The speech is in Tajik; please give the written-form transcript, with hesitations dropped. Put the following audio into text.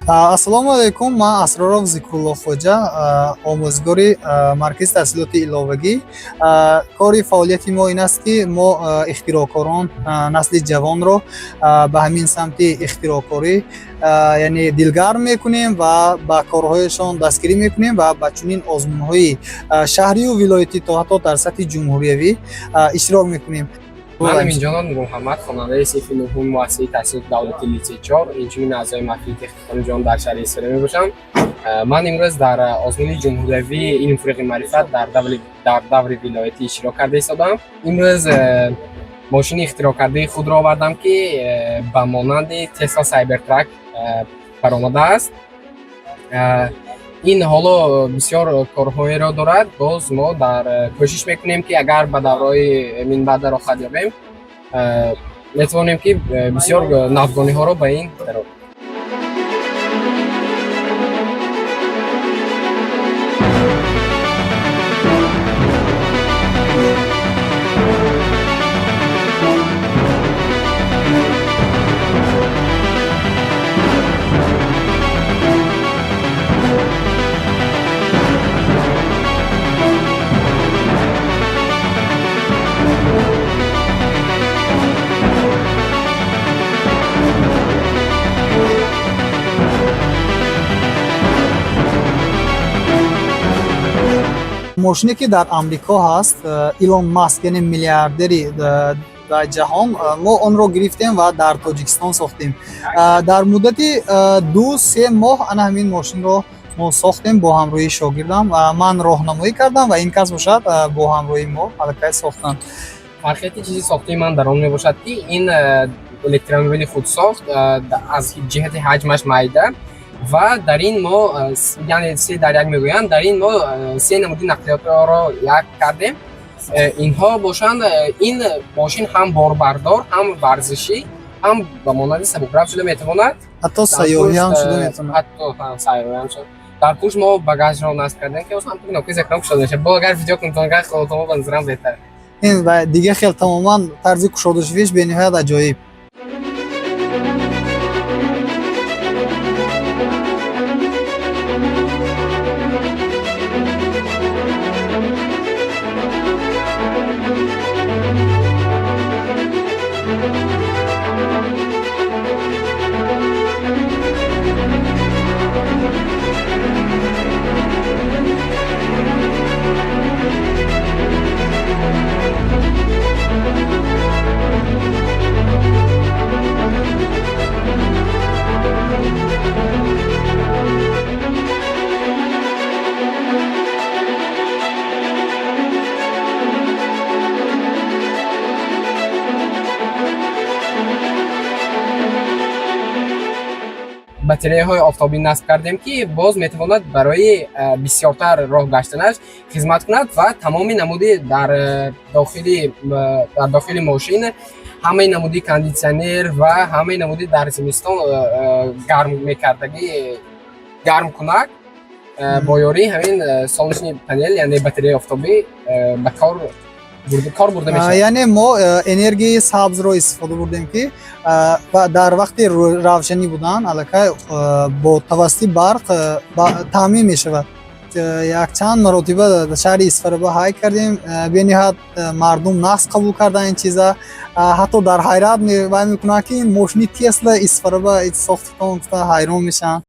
Ассалому алайкум. Ман Асроров Зикрулло Хоҷа, омӯзгори Маркази таҳсилоти иловагӣ. Кори фаъолияти мо ин аст, ки мо ихтироъкорон, насли ҷавонро ба ҳамин самти ихтироъкорӣ яъне дилгарм мекунем ва ба корҳояшон дастгирӣ мекунем ва ба чунин озмунҳои шаҳрию вилоятӣ то ҳатто дар сатҳи ҷумҳуриявӣ иштирок мекунем. Ман Аминҷонов Нурмуҳаммад, хонандаи синфи нуҳуми муассисаи таҳсилоти давлатии лицей 4, инчунин аъзои маҳфили техникуми ҷон дар шаҳри Исфара мебошам. Ман имрӯз дар озмуни ҷумҳуриявии илм фуруғи маърифат дар даври вилоятӣ иштирок карда истодаам. Имрӯз мошини ихтироъкардаи худро овардам, ки ба монанди Tesla Cybertruck баромадааст. ин ҳоло бисёр корҳоеро дорад. Боз мо дар кӯшиш мекунем, ки агар ба давраҳои минбаъда рохат ёбем, метавонем ки бисёр навгониҳоро ба ин дарорем. мошине ки дар амрико ҳаст, Илон Маск яъне миллиардери дар ҷаҳон, мо онро гирифтем ва дар Тоҷикистон сохтем. Дар муддати 2-3 моҳ ана ҳамин мошинро мо сохтем бо ҳамроҳии шогирдам. Ман роҳнамоӣ кардам ва ин кас бошад бо ҳамроҳии мо аллакай сохтанд. Фарқияти чизи сохтаи ман дар он мебошад, ки ин электромобили худсохт аз ҷиҳати ҳаҷмаш майда ва дар ин мо яъне 3 дар 1 мегӯянд, дар ин мо 3 намуди нақлиётро як кардем. Инҳо бошанд, ин мошин ҳам борбардор, ҳам варзишӣ, ҳам ба монанди сабукрафт шуда метавонад. ҳатто сайёҳӣ ҳам шуда метавонад. ҳатто сайёҳӣ ҳам шуда. Дар пӯш мо багажро насб кардем, ки осам нокиз экран кушода мешавад. Бо агар видео кунтонгаҳ хотомо ба назарам беҳтар. Ин дига хел тамоман тарзи кушодашавиш бениҳоят аҷоиб. батареяҳои офтобӣ насб кардем, ки боз метавонад барои бисёртар роҳ гаштанаш хизмат кунад ва тамоми намуди дар дохили мошин, ҳамаи намуди кондитсионер ва ҳамаи намуди дар зимистон гармкунак бо ёрии ҳамин солнечный панел яъне батареяи офтобӣ ба кор бурда мешавад. Яъне мо энергияи сабзро истифода бурдем, ки дар вақти равшанӣ будан аллакай бо тавассути барқ таъмин мешавад. Якчанд маротиба дар шаҳри Исфарабад ҳайк кардем, бениҳоят мардум нақс қабул кардан ин чиза. Ҳатто дар ҳайрат мекунанд, ки ин мошини Tesla Исфарабад сохтитон гуфта ҳайрон мешаванд.